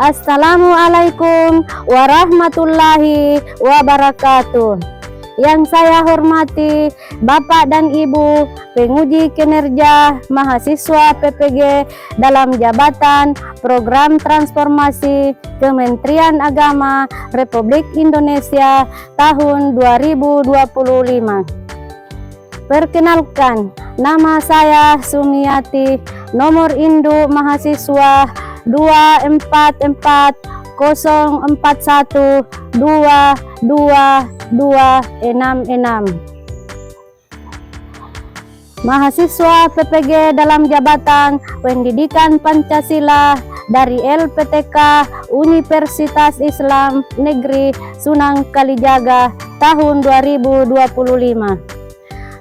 Assalamualaikum warahmatullahi wabarakatuh. Yang saya hormati Bapak dan Ibu penguji kinerja mahasiswa PPG dalam jabatan Program Transformasi Kementerian Agama Republik Indonesia tahun 2025. Perkenalkan, nama saya Sumiati, nomor induk mahasiswa 24414122266. Mahasiswa PPG dalam jabatan Pendidikan Pancasila dari LPTK Universitas Islam Negeri Sunan Kalijaga tahun 2025.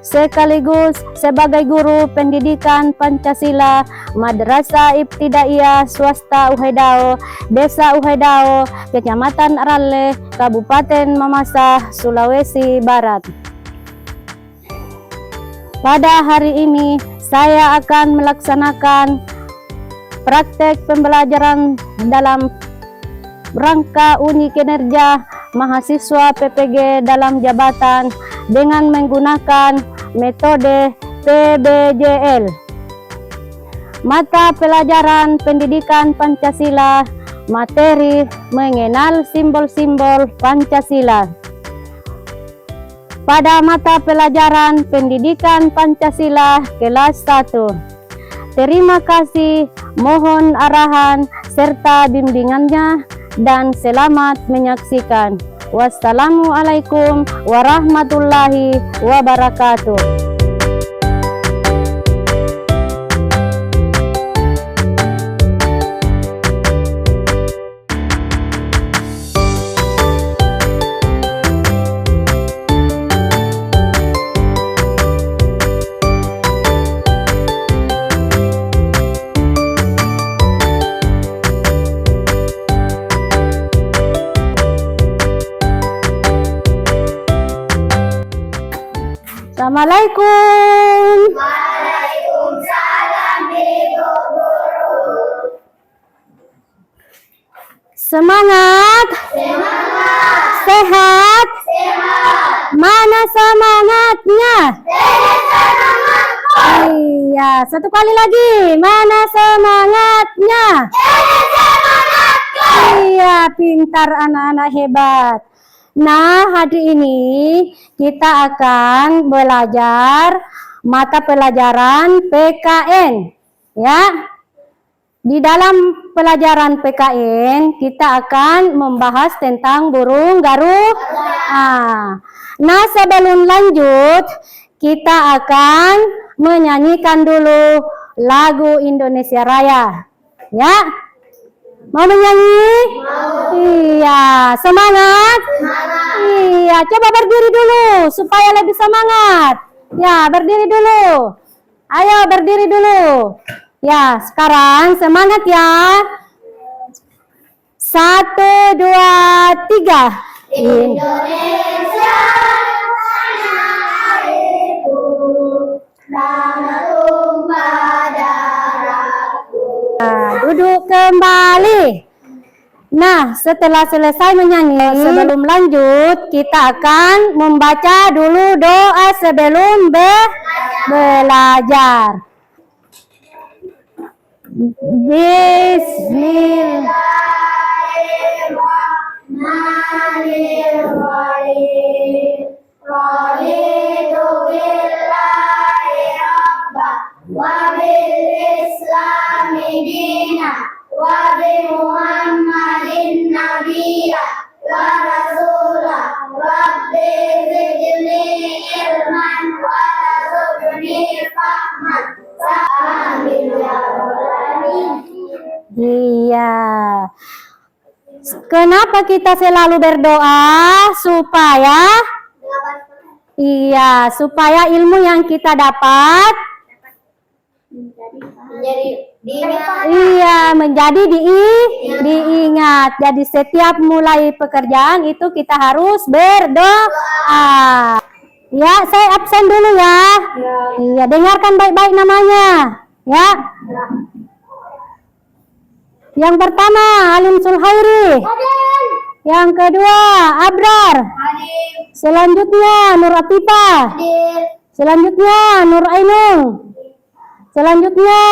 Sekaligus sebagai guru pendidikan Pancasila Madrasah Ibtidaiyah Swasta Uhaidao, Desa Uhaidao, Kecamatan Aralle, Kabupaten Mamasa, Sulawesi Barat. Pada hari ini saya akan melaksanakan praktek pembelajaran dalam rangka uji kinerja mahasiswa PPG dalam jabatan dengan menggunakan metode PBJL. Mata pelajaran Pendidikan Pancasila, materi mengenal simbol-simbol Pancasila. Pada mata pelajaran Pendidikan Pancasila kelas 1. Terima kasih, mohon arahan serta bimbingannya dan selamat menyaksikan. Wassalamualaikum warahmatullahi wabarakatuh. Assalamualaikum. Waalaikumsalam Ibu Guru. Semangat. Semangat. Sehat. Sehat. Mana semangatnya? Semangatku. Iya, satu kali lagi. Mana semangatnya? Semangatku. Iya, pintar anak-anak hebat. Nah, hari ini kita akan belajar mata pelajaran PKN, ya. Di dalam pelajaran PKN kita akan membahas tentang burung garuda. Nah, sebelum lanjut kita akan menyanyikan dulu lagu Indonesia Raya, ya. Mau menyanyi? Mau. Iya, semangat? Semangat. Iya, coba berdiri dulu supaya lebih semangat. Ya, berdiri dulu. Ayo berdiri dulu. Ya, sekarang semangat ya. 1, 2, 3. Indonesia tanah airku, tanah tumpah darahku. Nah, duduk kembali. Nah, setelah selesai menyanyi, sebelum lanjut, kita akan membaca dulu doa sebelum belajar. Bismillahirrahmanirrahim. Raditu billahi rabba wa bil islami dina wa bi Muhammadin nabiyya wa rasulah. Rabbi zidni ilman wa rzuqni fahman. Amin ya rabbal alamin. Iya. Kenapa kita selalu berdoa? Supaya ilmu yang kita dapat menjadi diingat. Jadi setiap mulai pekerjaan itu kita harus berdoa. Ya, saya absen dulu ya. Iya, dengarkan baik-baik namanya. Ya. Yang pertama Halim Sulhairi. Hadir. Yang kedua Abrar. Hadir. Selanjutnya Nur Atifah. Hadir. Selanjutnya Nur Ainung. Selanjutnya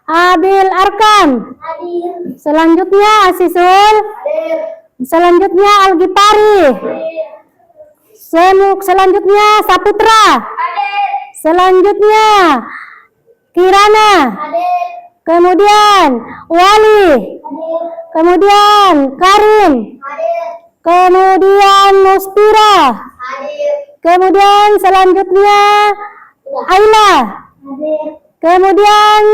Abil Arkam. Hadir. Selanjutnya Asisul. Hadir. Selanjutnya Al-Gipari. Selanjutnya Saputra. Hadir. Selanjutnya Kirana. Hadir. Kemudian Wali. Hadir. Kemudian Karim. Hadir. Kemudian Muspira. Hadir. Kemudian selanjutnya Aila. Hadir. Kemudian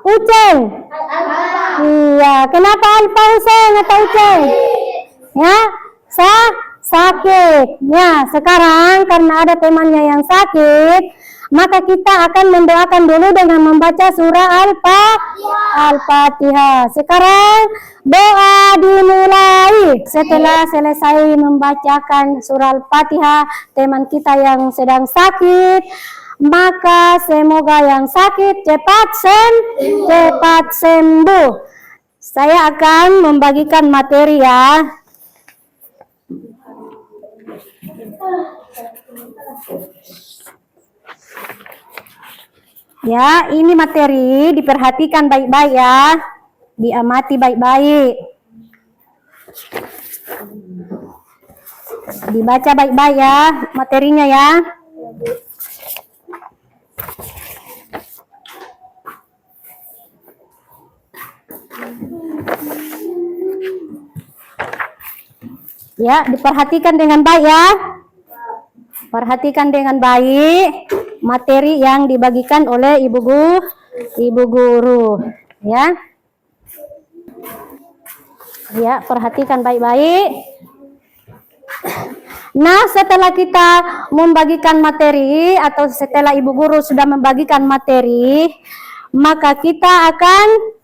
Uceng. Al-Fatihah. Iya, kenapa Alfa Uceng atau Uceng? Ya, sakit. Ya, sekarang karena ada temannya yang sakit, maka kita akan mendoakan dulu dengan membaca surah Al-Fatihah. Sekarang doa dimulai. Setelah selesai membacakan surah Al-Fatihah, teman kita yang sedang sakit, maka semoga yang sakit cepat sembuh. Saya akan membagikan materi ya. Ya, ini materi, diperhatikan baik-baik ya. Diamati baik-baik. Dibaca baik-baik ya materinya ya. Ya, diperhatikan dengan baik ya. Perhatikan dengan baik materi yang dibagikan oleh ibu guru ya. Ya, perhatikan baik-baik. Nah, setelah kita membagikan materi atau setelah ibu guru sudah membagikan materi, maka kita akan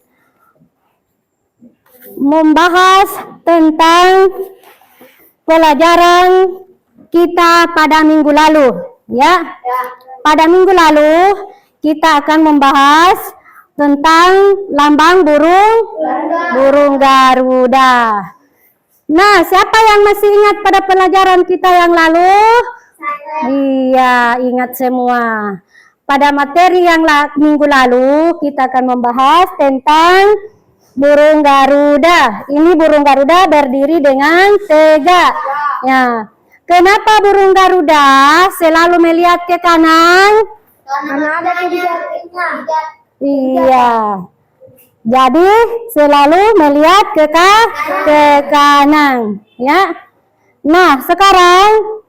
membahas tentang pelajaran kita pada minggu lalu ya. Pada minggu lalu kita akan membahas tentang lambang burung Garuda. Nah, siapa yang masih ingat pada pelajaran kita yang lalu? Iya, ingat semua. Pada materi yang minggu lalu kita akan membahas tentang burung Garuda. Ini burung Garuda berdiri dengan tegak. Ya. Kenapa burung Garuda selalu melihat ke kanan? Karena ada kebijakannya. Iya. Jadi selalu melihat ke kanan, ya. Nah, sekarang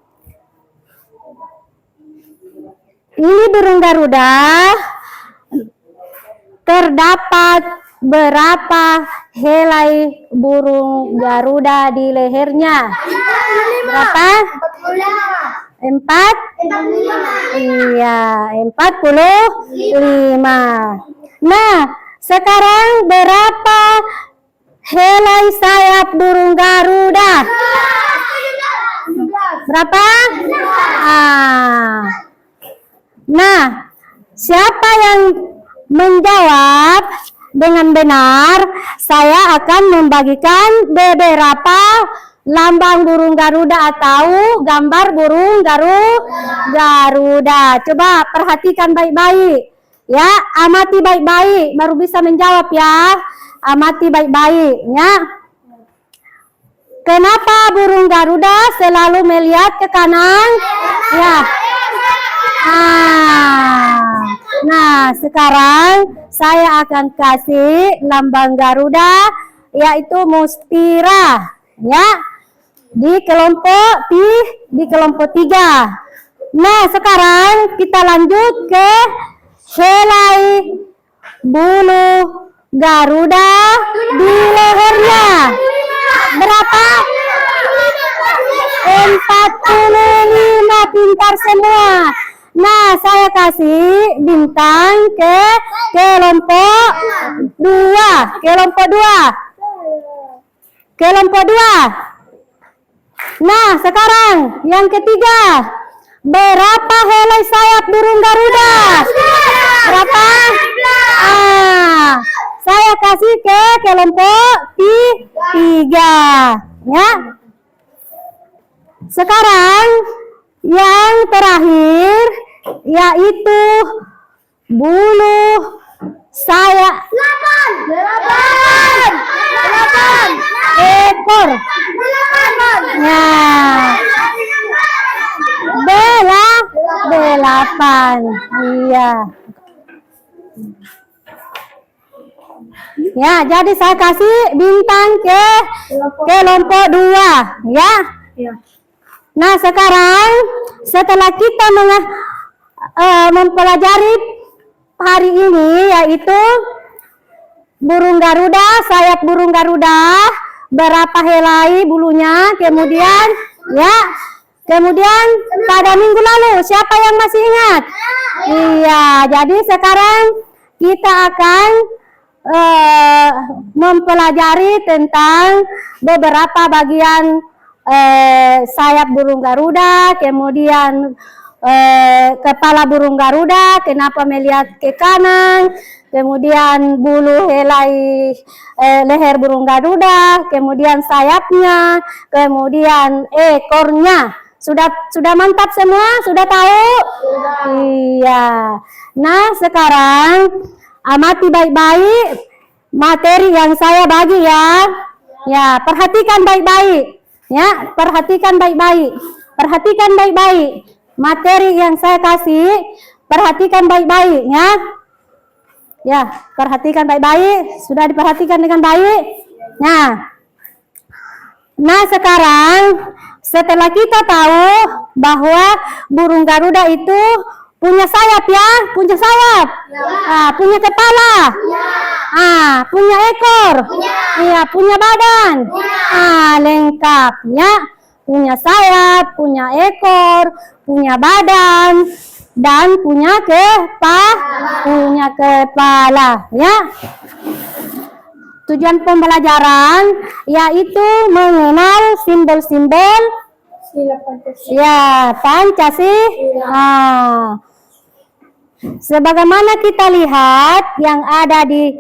ini burung Garuda terdapat berapa helai burung Garuda di lehernya? Berapa? 4? Iya, 45. Nah, sekarang berapa helai sayap burung Garuda? Berapa? Nah, siapa yang menjawab dengan benar, saya akan membagikan beberapa lambang burung Garuda atau gambar burung Garuda. Coba perhatikan baik-baik. Ya, amati baik-baik baru bisa menjawab ya. Amati baik-baik ya. Kenapa burung Garuda selalu melihat ke kanan? Ya. Nah, sekarang saya akan kasih lambang Garuda yaitu Muspira ya. Di kelompok 3. Nah, sekarang kita lanjut ke helai bulu Garuda di lehernya. Berapa? 45. Pintar semua. Nah, saya kasih bintang ke kelompok 2. Kelompok 2. Nah, sekarang yang ketiga. Berapa helai sayap burung Garuda? Berapa? Saya kasih kelompok tiga. Ya. Sekarang yang terakhir yaitu bulu sayap 8 ekor. Nah, delapan. Iya. Ya, jadi saya kasih bintang ke kelompok 2, ya. Nah, sekarang setelah kita mempelajari hari ini yaitu burung Garuda, sayap burung Garuda, berapa helai bulunya, kemudian pada minggu lalu siapa yang masih ingat? Iya, jadi sekarang kita akan mempelajari tentang beberapa bagian sayap burung Garuda, kemudian kepala burung Garuda, kenapa melihat ke kanan, kemudian bulu helai leher burung Garuda, kemudian sayapnya, kemudian ekornya. Sudah mantap semua? Sudah tahu? Iya. Nah, sekarang amati baik-baik materi yang saya bagi ya. Ya, perhatikan baik-baik. Ya, perhatikan baik-baik. Perhatikan baik-baik. Materi yang saya kasih, perhatikan baik-baik ya. Ya, perhatikan baik-baik. Sudah diperhatikan dengan baik? Nah, sekarang setelah kita tahu bahwa burung Garuda itu punya sayap ya, punya sayap, punya kepala, punya ekor, iya, punya badan, lengkap ya, punya sayap, punya ekor, punya badan, dan punya kepala ya. Tujuan pembelajaran yaitu mengenal simbol-simbol Pancasila. Sebagaimana kita lihat yang ada di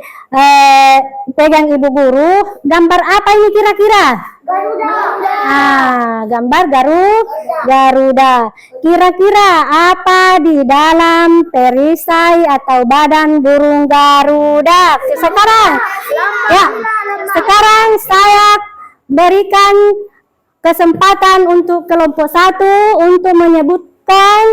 pegang ibu guru, gambar apa ini kira-kira? Gambar Garuda. Kira-kira apa di dalam perisai atau badan burung Garuda? Sekarang saya berikan kesempatan untuk kelompok 1 untuk menyebutkan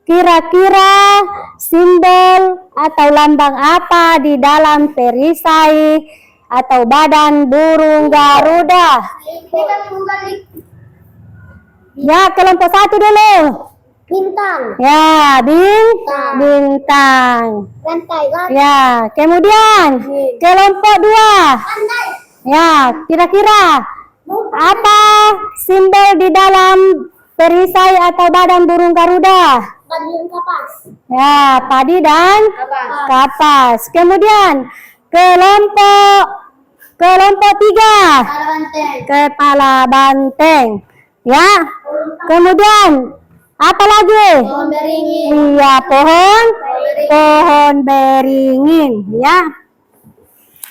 kira-kira simbol atau lambang apa di dalam perisai atau badan burung Garuda. Ya, kelompok 1 dulu. Bintang. Ya, bintang. Rantai. Ya, kemudian kelompok 2. Ya, kira-kira apa simbol di dalam perisai atau badan burung Garuda? Padi dan kapas. Ya, padi dan kapas. Kemudian kelompok 3. Kepala banteng. Ya. Kemudian apa lagi? Pohon beringin. Iya, pohon beringin. Ya.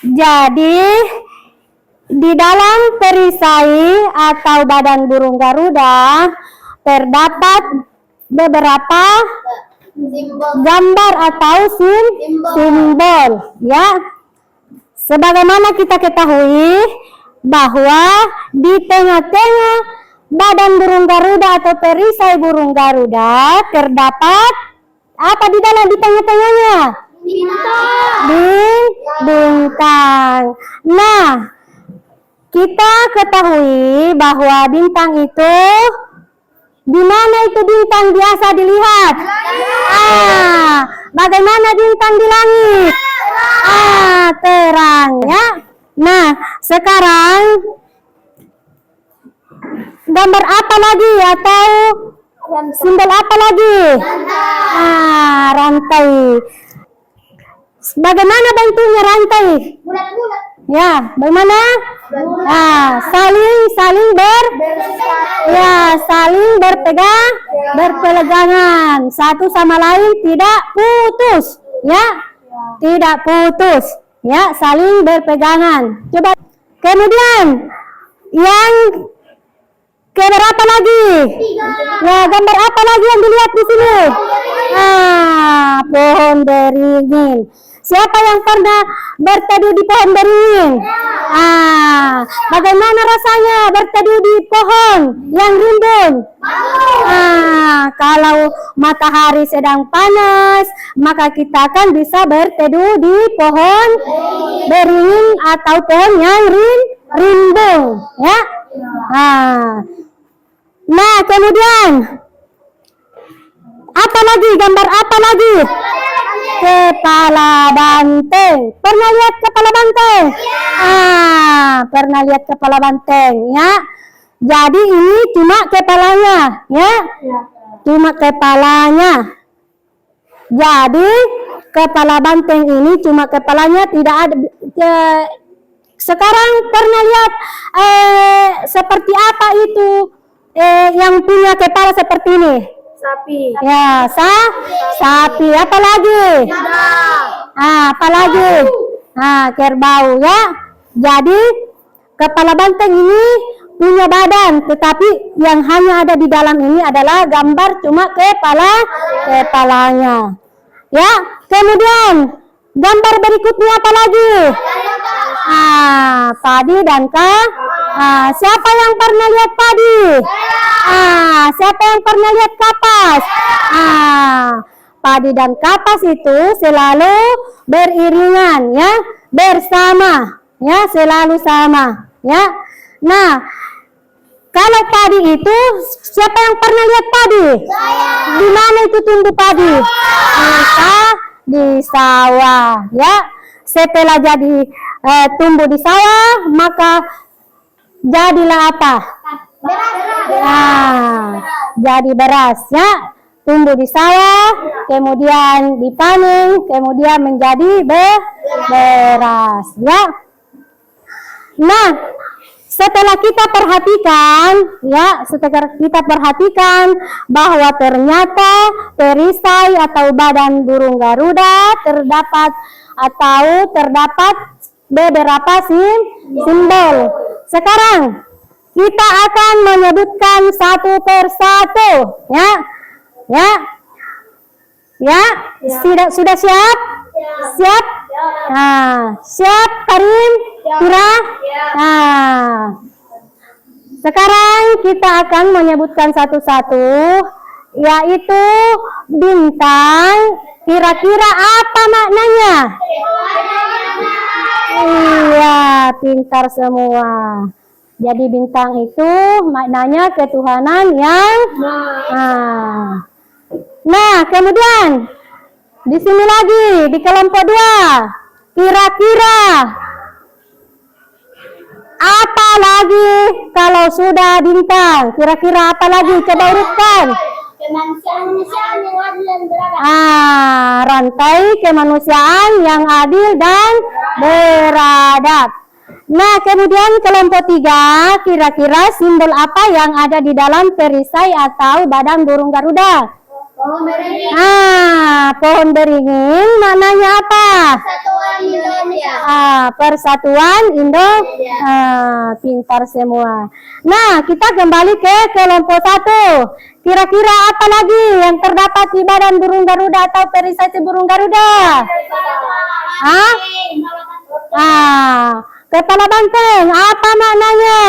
Jadi di dalam perisai atau badan burung Garuda terdapat beberapa gambar atau simbol ya. Sebagaimana kita ketahui bahwa di tengah-tengah badan burung Garuda atau perisai burung Garuda terdapat apa di dalam di tengah-tengahnya? Bintang. Nah, kita ketahui bahwa bintang itu di mana itu bintang biasa dilihat? Bagaimana bintang di langit? Terang ya. Nah, sekarang gambar apa lagi atau simbol apa lagi? Rantai. Bagaimana bentuknya rantai? Bulat-bulat. Ya, bagaimana? Saling berpegangan satu sama lain, tidak putus ya, tidak putus Ya, saling berpegangan. Coba kemudian yang keberapa lagi? Ya, gambar apa lagi yang dilihat di sini? Pohon beringin. Siapa yang pernah berteduh di pohon beringin? Bagaimana rasanya berteduh di pohon yang rimbun? Kalau matahari sedang panas, maka kita akan bisa berteduh di pohon beringin atau pohon yang rimbun, ya. Nah, kemudian apa lagi? Gambar apa lagi? Kepala banteng. Pernah lihat kepala banteng? Pernah lihat kepala banteng, ya. Jadi ini cuma kepalanya, ya. Cuma kepalanya. Jadi kepala banteng ini cuma kepalanya, tidak ada. Sekarang pernah lihat seperti apa itu yang punya kepala seperti ini? Sapi. Ya, sapi. Apa lagi? Apa lagi? Kerbau, ya. Jadi kepala banteng ini punya badan, tetapi yang hanya ada di dalam ini adalah gambar cuma kepalanya. Ya, kemudian gambar berikutnya apa lagi? Padi dan siapa yang pernah lihat padi? Siapa yang pernah lihat kapas? Padi dan kapas itu selalu beriringan, ya, bersama, ya, selalu sama, ya. Nah, kalau padi itu, siapa yang pernah lihat padi? Di mana itu tumbuh padi? Di sawah, ya. Setelah jadi tumbuh di sawah, maka jadilah apa? Jadi beras, ya. Tumbuh di sawah, kemudian dipanen, kemudian menjadi beras, ya. Nah, setelah kita perhatikan bahwa ternyata perisai atau badan burung Garuda terdapat beberapa simbol. Sekarang kita akan menyebutkan satu persatu, ya. Sudah siap? Siap? Siap, Karim? Kira? Sekarang kita akan menyebutkan satu-satu, yaitu bintang. Kira-kira apa maknanya? Iya, pintar semua. Jadi bintang itu maknanya ketuhanan yang Nah, kemudian di sini lagi di kelompok 2. Kira-kira apa lagi kalau sudah bintang? Kira-kira apa lagi? Coba urutkan. Kemanusiaan yang adil dan beradab. Rantai kemanusiaan yang adil dan beradab. Nah, kemudian kelompok 3, kira-kira simbol apa yang ada di dalam perisai atau badan burung Garuda? Pohon beringin. Pohon beringin maknanya apa? Persatuan Indonesia. Persatuan Indonesia. Pintar semua. Nah, kita kembali ke kelompok 1. Kira-kira apa lagi yang terdapat di badan burung Garuda atau perisai burung Garuda? Kepala banteng, apa maknanya?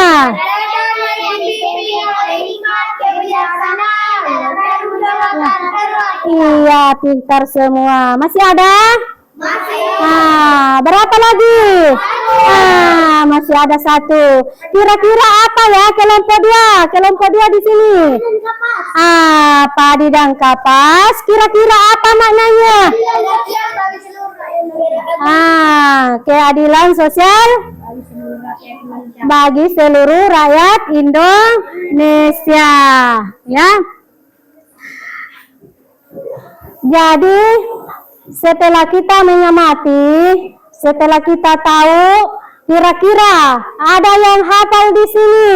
Iya, pintar semua. Masih ada? Masih. Berapa lagi? Masih ada 1. Kira-kira apa ya kelompok 2? Kelompok 2 di sini. Padi dan kapas. Kira-kira apa maknanya? Keadilan sosial bagi seluruh rakyat Indonesia, ya. Jadi setelah kita mengamati, setelah kita tahu, kira-kira ada yang hafal di sini?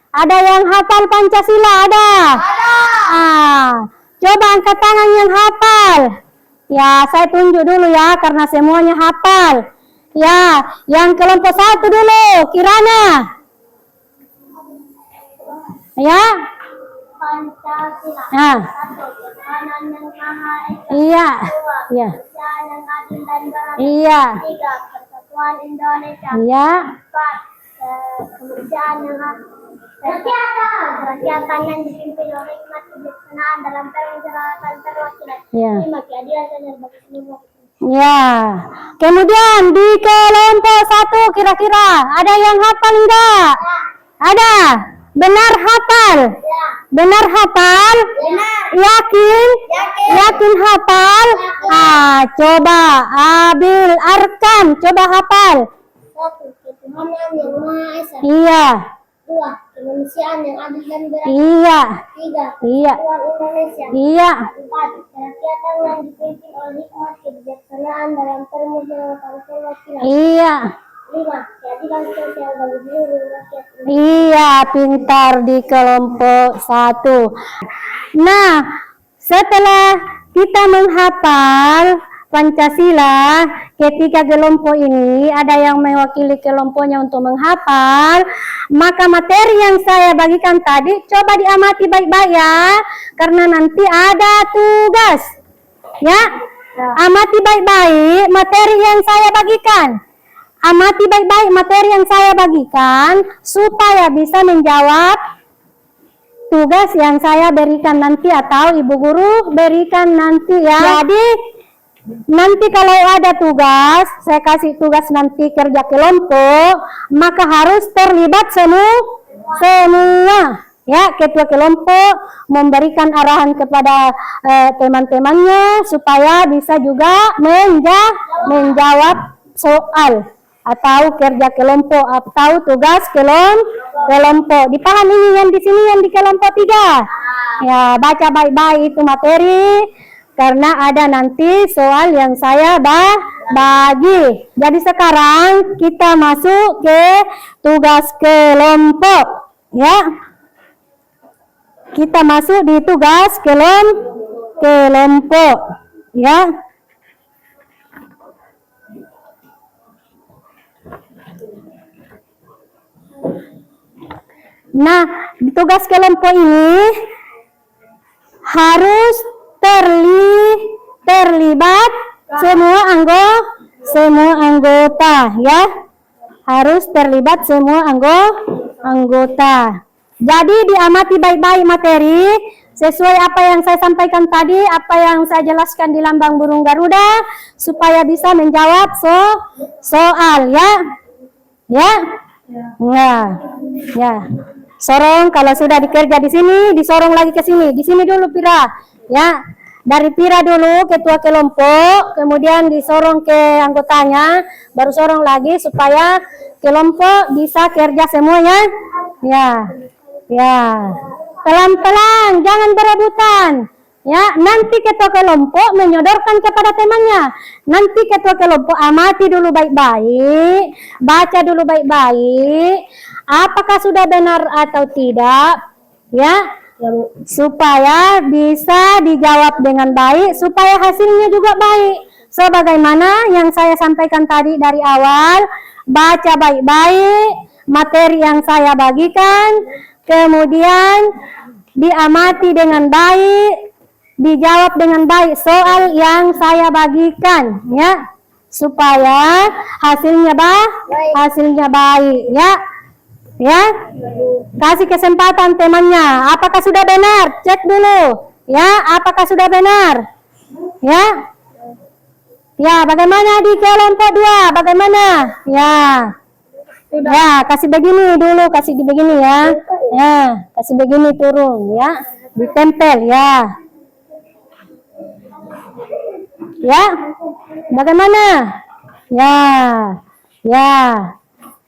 Ada yang hafal Pancasila? Ada? Coba angkat tangan yang hafal. Ya, saya tunjuk dulu ya, karena semuanya hafal. Ya, yang kelompok 1 dulu, Kirana. Ya. Pancasila. Nah. Satu, ketuhanan yang Maha Esa. Iya. Dua, Iya. kemanusiaan yang adil dan beradab. Iya. Tiga, persatuan Indonesia. Iya. Empat, kemanusiaan yang kerakyatan yang dipimpin oleh hikmat kebijaksanaan dalam perencanaan perwakilan. Iya. Lima, keadilan dan bagi seluruh. Ya. Kemudian di kelompok 1 kira-kira ada yang hafal enggak? Ada. Benar hafal? Ya. Benar hafal? Benar. Yakin? Yakin. Yakin hafal? Coba Abil Arkam, coba hafal. Satu, ketuhanan yang Maha Esa. Iya. Dua, kemanusiaan yang adil dan beradab. Iya. Tiga, Iya. persatuan Indonesia. Iya. Empat, kerakyatan yang dipimpin oleh hikmat kebijaksanaan dalam perencanaan perwakilan. Iya. Lima, keadilan sosial bagi seluruh rakyat. Iya, pintar di kelompok 1. Nah, setelah kita menghafal Pancasila, ketika kelompok ini ada yang mewakili kelompoknya untuk menghafal, maka materi yang saya bagikan tadi coba diamati baik-baik ya, karena nanti ada tugas. Ya, amati baik-baik materi yang saya bagikan. Amati baik-baik materi yang saya bagikan supaya bisa menjawab tugas yang saya berikan nanti atau ibu guru berikan nanti ya. Jadi nanti kalau ada tugas, saya kasih tugas nanti kerja kelompok, maka harus terlibat semua. Ya, ketua kelompok memberikan arahan kepada teman-temannya supaya bisa juga menjawab soal atau kerja kelompok atau tugas kelompok. Dipahami ini yang di sini yang di kelompok 3. Ya, baca baik-baik itu materi karena ada nanti soal yang saya bagi. Jadi sekarang kita masuk ke tugas kelompok, ya. Kita masuk di tugas kelompok, ya. Nah, di tugas kelompok ini harus terlibat semua anggota, ya. Harus terlibat semua anggota. Jadi diamati baik-baik materi sesuai apa yang saya sampaikan tadi, apa yang saya jelaskan di lambang burung Garuda supaya bisa menjawab soal, ya. Ya. Nah, ya. Sorong kalau sudah dikerja di sini, disorong lagi ke sini. Di sini dulu Pira, ya. Dari Pira dulu ketua kelompok, kemudian disorong ke anggotanya, baru sorong lagi supaya kelompok bisa kerja semuanya. Ya. Ya. Pelan-pelan, jangan berebutan. Ya, nanti ketua kelompok menyodorkan kepada temannya. Nanti ketua kelompok amati dulu baik-baik, baca dulu baik-baik, apakah sudah benar atau tidak, ya, supaya bisa dijawab dengan baik, supaya hasilnya juga baik. Sebagaimana yang saya sampaikan tadi dari awal, baca baik-baik materi yang saya bagikan, kemudian diamati dengan baik, dijawab dengan baik soal yang saya bagikan, ya, supaya hasilnya baik, ya. Ya, kasih kesempatan temannya. Apakah sudah benar? Cek dulu, ya. Apakah sudah benar? Ya, ya. Bagaimana di kelompok 2? Bagaimana? Ya, ya. Kasih begini dulu, kasih di begini ya. Ya, kasih begini turun, ya. Ditempel, ya. Ya, bagaimana? Ya, ya.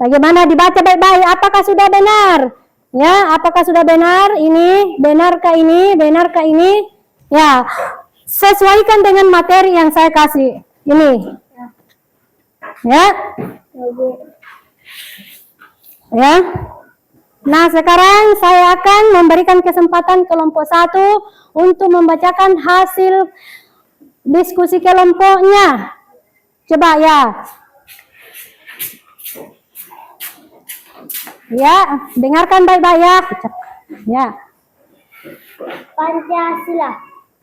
Bagaimana dibaca baik-baik? Apakah sudah benar? Ya, apakah sudah benar? Ini, benarkah ini? Benarkah ini? Ya, sesuaikan dengan materi yang saya kasih. Ini. Ya. Ya. Nah, sekarang saya akan memberikan kesempatan kelompok 1 untuk membacakan hasil diskusi kelompoknya. Coba ya. Ya, dengarkan baik-baik ya. Ya. Pancasila.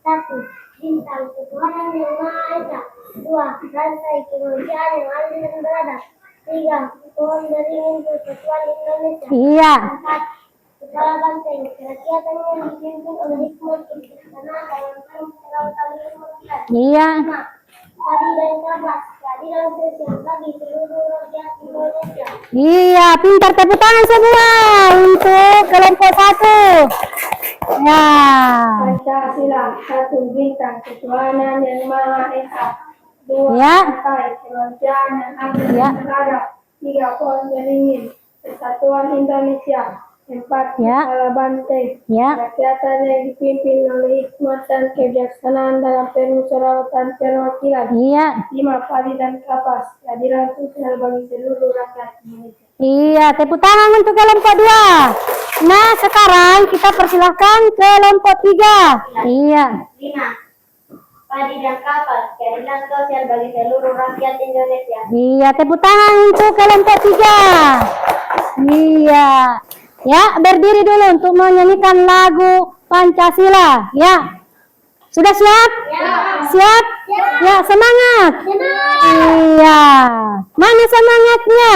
1. Bintang ketuhanan yang Maha Esa. 2. Rantai kemanusiaan yang adil dan beradab. 3. Pohon beringin persatuan Indonesia. Iya. 4. Kepala banteng kerakyatan yang dipimpin oleh hikmat kebijaksanaan dalam perawatan lingkungan. Iya. 5. Padi dan kapas keadilan sosial bagi seluruh rakyat Indonesia. Iya, pintar, tepuk tangan semua untuk kelompok 1. Ya. Pancasila. 1. Bintang ketuhanan yang Maha Esa. 2. Ya. Rantai kemanusiaan yang adil Ya. dan beradab. 3. Pohon beringin persatuan Indonesia. 4. Ya. Kepala banteng Ya. kerakyatan yang dipimpin oleh hikmat dan kebijaksanaan dalam permusyawaratan perwakilan. Iya. 5. Padi dan kapas keadilan sosial bagi seluruh rakyat Indonesia. Iya, tepuk tangan untuk kelompok 2. Nah, sekarang kita persilahkan kelompok 3. Iya. 5. Padi dan kapas keadilan sosial bagi seluruh rakyat Indonesia. Iya, tepuk tangan untuk kelompok 3. Iya. Ya, berdiri dulu untuk menyanyikan lagu Pancasila. Ya. Sudah siap? Ya. Siap? Ya, semangat. Iya. Mana semangatnya?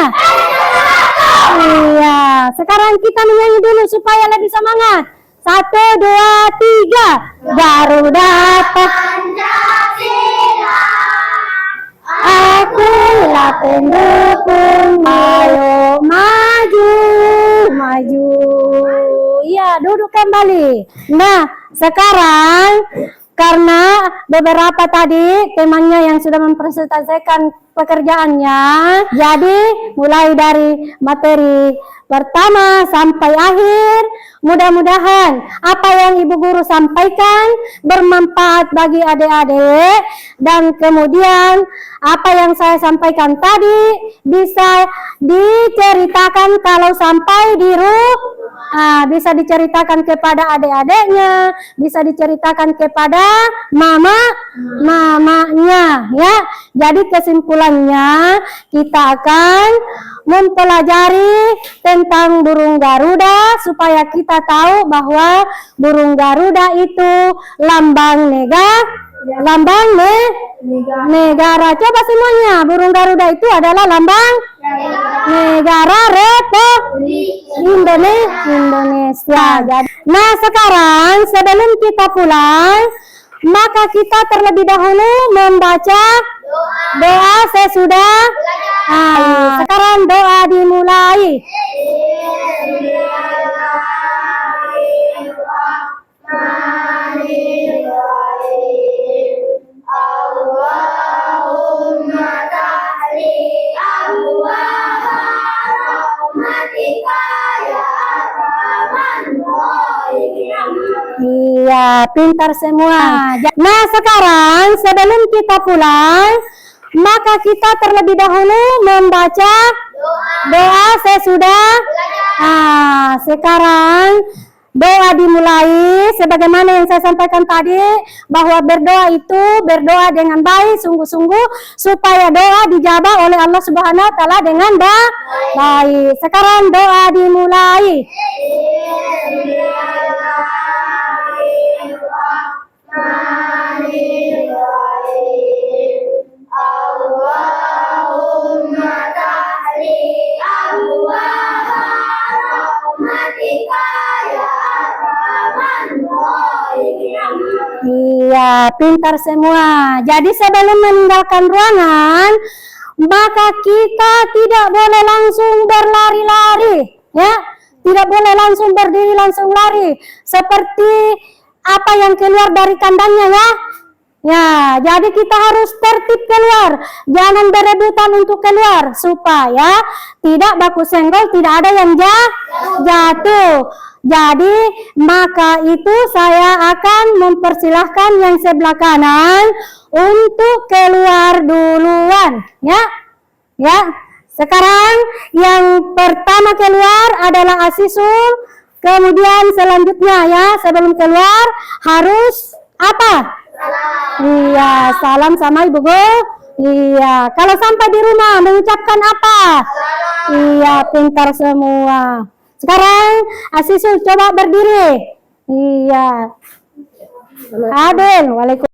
Iya. Sekarang kita menyanyi dulu supaya lebih semangat. 1, 2, 3. Garuda Pancasila. akulah pendukung, ayo maju, maju. Iya, duduk kembali. Nah, sekarang karena beberapa tadi temannya yang sudah mempresentasikan pekerjaannya, jadi mulai dari materi pertama sampai akhir, mudah-mudahan apa yang Ibu Guru sampaikan bermanfaat bagi adik-adik, dan kemudian apa yang saya sampaikan tadi bisa diceritakan kalau sampai di rumah, bisa diceritakan kepada adik-adiknya, bisa diceritakan kepada mamanya, ya. Jadi kesimpulannya kita akan mempelajari tentang burung Garuda supaya kita tahu bahwa burung Garuda itu lambang negara. Coba semuanya, burung Garuda itu adalah lambang negara Republik Indonesia. Nah, sekarang sebelum kita pulang, maka kita terlebih dahulu membaca doa sesudah. Sekarang doa dimulai. Iya, pintar semua. Nah, sekarang sebelum kita pulang, maka kita terlebih dahulu membaca doa sesudah. Sekarang doa dimulai sebagaimana yang saya sampaikan tadi, bahwa berdoa itu berdoa dengan baik, sungguh-sungguh, supaya doa dijabah oleh Allah Subhanahu wa taala dengan baik. Sekarang doa dimulai. Iya, pintar semua. Jadi sebelum meninggalkan ruangan, maka kita tidak boleh langsung berlari-lari, ya. Tidak boleh langsung berdiri, langsung lari. Seperti apa yang keluar dari kandangnya, ya. Ya, jadi kita harus tertib keluar. Jangan berebutan untuk keluar supaya tidak baku senggol, tidak ada yang jatuh. Jadi, maka itu saya akan mempersilahkan yang sebelah kanan untuk keluar duluan, ya. Ya. Sekarang yang pertama keluar adalah Asisul. Kemudian selanjutnya, ya, sebelum keluar harus apa? Iya, salam sama Ibu Guru. Iya, kalau sampai di rumah mengucapkan apa? Iya, pintar semua. Sekarang Asisul coba berdiri. Iya. Adil, waalaikumsalam.